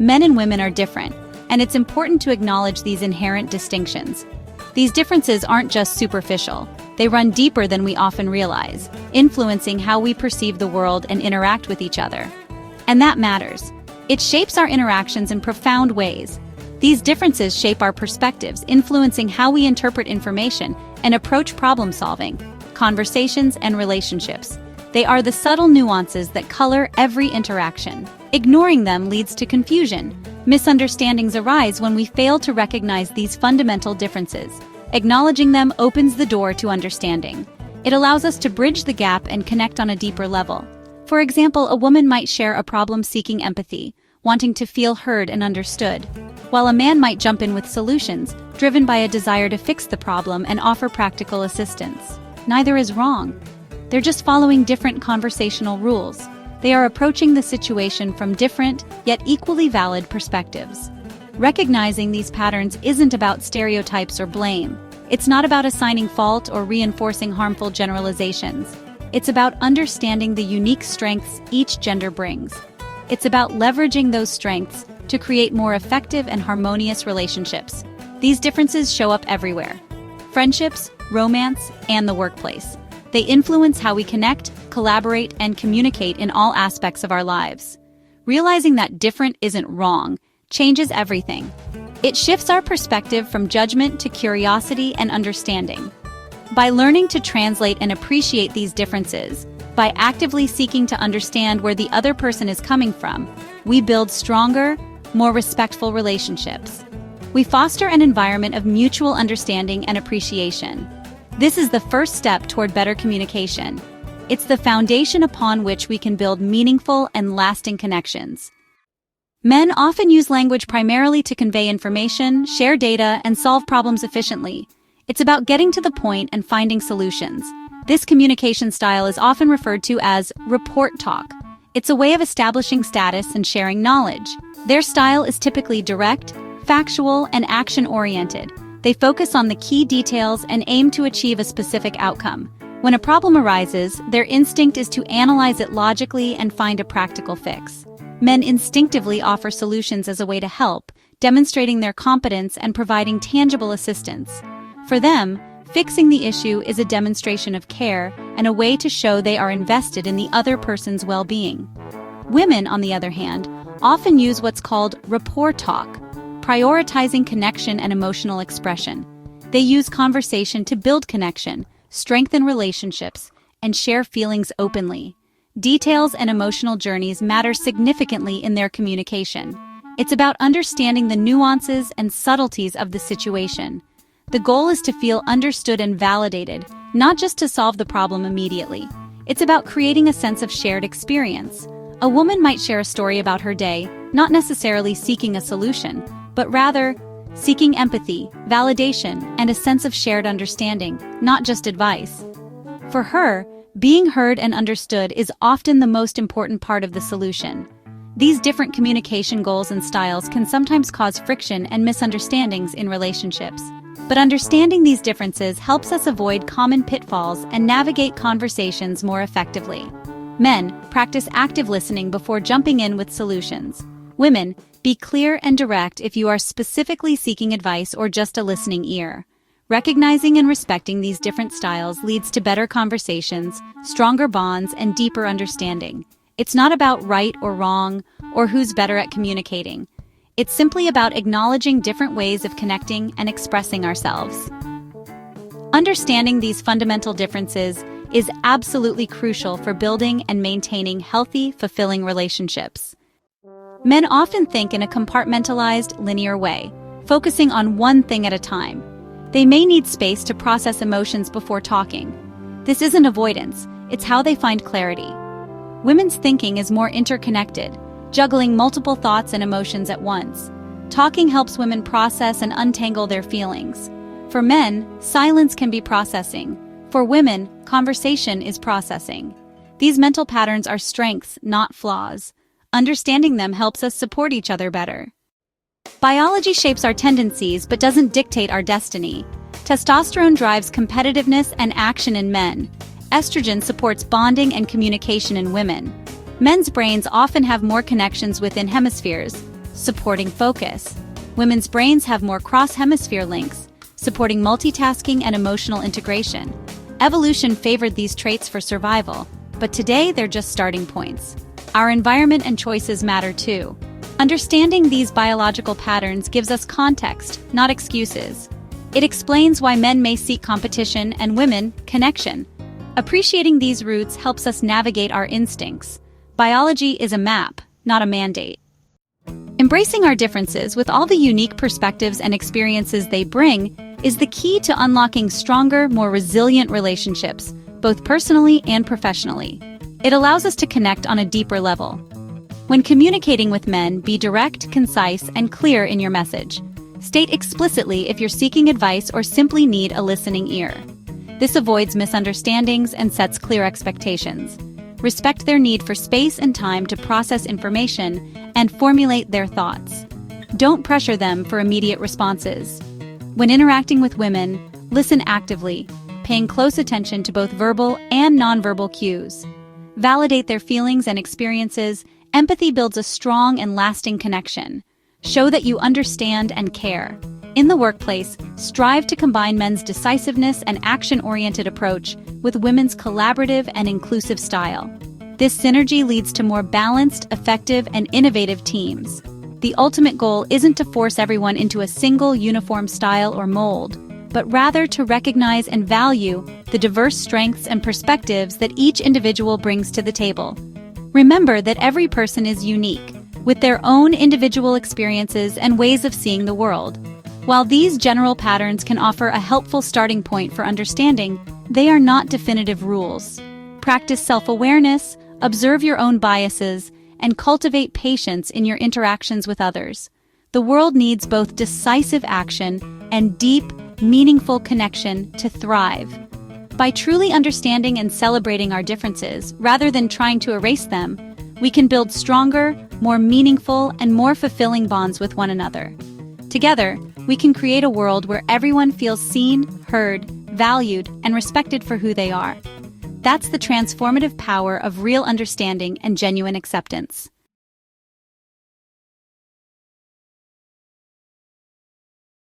Men and women are different, and it's important to acknowledge these inherent distinctions. These differences aren't just superficial. They run deeper than we often realize, influencing how we perceive the world and interact with each other. And that matters. It shapes our interactions in profound ways. These differences shape our perspectives, influencing how we interpret information and approach problem-solving, conversations, and relationships. They are the subtle nuances that color every interaction. Ignoring them leads to confusion. Misunderstandings arise when we fail to recognize these fundamental differences. Acknowledging them opens the door to understanding. It allows us to bridge the gap and connect on a deeper level. For example, a woman might share a problem seeking empathy, wanting to feel heard and understood, while a man might jump in with solutions, driven by a desire to fix the problem and offer practical assistance. Neither is wrong. They're just following different conversational rules. They are approaching the situation from different, yet equally valid perspectives. Recognizing these patterns isn't about stereotypes or blame. It's not about assigning fault or reinforcing harmful generalizations. It's about understanding the unique strengths each gender brings. It's about leveraging those strengths to create more effective and harmonious relationships. These differences show up everywhere: friendships, romance, and the workplace. They influence how we connect, collaborate, and communicate in all aspects of our lives. Realizing that different isn't wrong changes everything. It shifts our perspective from judgment to curiosity and understanding. By learning to translate and appreciate these differences, by actively seeking to understand where the other person is coming from, we build stronger, more respectful relationships. We foster an environment of mutual understanding and appreciation. This is the first step toward better communication. It's the foundation upon which we can build meaningful and lasting connections. Men often use language primarily to convey information, share data, and solve problems efficiently. It's about getting to the point and finding solutions. This communication style is often referred to as report talk. It's a way of establishing status and sharing knowledge. Their style is typically direct, factual, and action-oriented. They focus on the key details and aim to achieve a specific outcome. When a problem arises, their instinct is to analyze it logically and find a practical fix. Men instinctively offer solutions as a way to help, demonstrating their competence and providing tangible assistance. For them, fixing the issue is a demonstration of care and a way to show they are invested in the other person's well-being. Women, on the other hand, often use what's called rapport talk, prioritizing connection and emotional expression. They use conversation to build connection, strengthen relationships, and share feelings openly. Details and emotional journeys matter significantly in their communication. It's about understanding the nuances and subtleties of the situation. The goal is to feel understood and validated, not just to solve the problem immediately. It's about creating a sense of shared experience. A woman might share a story about her day, not necessarily seeking a solution, but rather seeking empathy, validation, and a sense of shared understanding, not just advice. For her, being heard and understood is often the most important part of the solution. These different communication goals and styles can sometimes cause friction and misunderstandings in relationships. But understanding these differences helps us avoid common pitfalls and navigate conversations more effectively. Men, practice active listening before jumping in with solutions. Women, be clear and direct if you are specifically seeking advice or just a listening ear. Recognizing and respecting these different styles leads to better conversations, stronger bonds, and deeper understanding. It's not about right or wrong, or who's better at communicating. It's simply about acknowledging different ways of connecting and expressing ourselves. Understanding these fundamental differences is absolutely crucial for building and maintaining healthy, fulfilling relationships. Men often think in a compartmentalized, linear way, focusing on one thing at a time. They may need space to process emotions before talking. This isn't avoidance, it's how they find clarity. Women's thinking is more interconnected, juggling multiple thoughts and emotions at once. Talking helps women process and untangle their feelings. For men, silence can be processing. For women, conversation is processing. These mental patterns are strengths, not flaws. Understanding them helps us support each other better. Biology shapes our tendencies but doesn't dictate our destiny. Testosterone drives competitiveness and action in men. Estrogen supports bonding and communication in women. Men's brains often have more connections within hemispheres, supporting focus. Women's brains have more cross-hemisphere links, supporting multitasking and emotional integration. Evolution favored these traits for survival, but today they're just starting points. Our environment and choices matter too. Understanding these biological patterns gives us context, not excuses. It explains why men may seek competition and women, connection. Appreciating these roots helps us navigate our instincts. Biology is a map, not a mandate. Embracing our differences with all the unique perspectives and experiences they bring is the key to unlocking stronger, more resilient relationships, both personally and professionally. It allows us to connect on a deeper level. When communicating with men, be direct, concise, and clear in your message. State explicitly if you're seeking advice or simply need a listening ear. This avoids misunderstandings and sets clear expectations. Respect their need for space and time to process information and formulate their thoughts. Don't pressure them for immediate responses. When interacting with women, listen actively, paying close attention to both verbal and nonverbal cues. Validate their feelings and experiences. Empathy builds a strong and lasting connection. Show that you understand and care. In the workplace, strive to combine men's decisiveness and action-oriented approach with women's collaborative and inclusive style. This synergy leads to more balanced, effective, and innovative teams. The ultimate goal isn't to force everyone into a single uniform style or mold, but rather to recognize and value the diverse strengths and perspectives that each individual brings to the table. Remember that every person is unique, with their own individual experiences and ways of seeing the world. While these general patterns can offer a helpful starting point for understanding, they are not definitive rules. Practice self-awareness, observe your own biases, and cultivate patience in your interactions with others. The world needs both decisive action and deep, meaningful connection to thrive. By truly understanding and celebrating our differences, rather than trying to erase them, we can build stronger, more meaningful, and more fulfilling bonds with one another. Together, we can create a world where everyone feels seen, heard, valued, and respected for who they are. That's the transformative power of real understanding and genuine acceptance.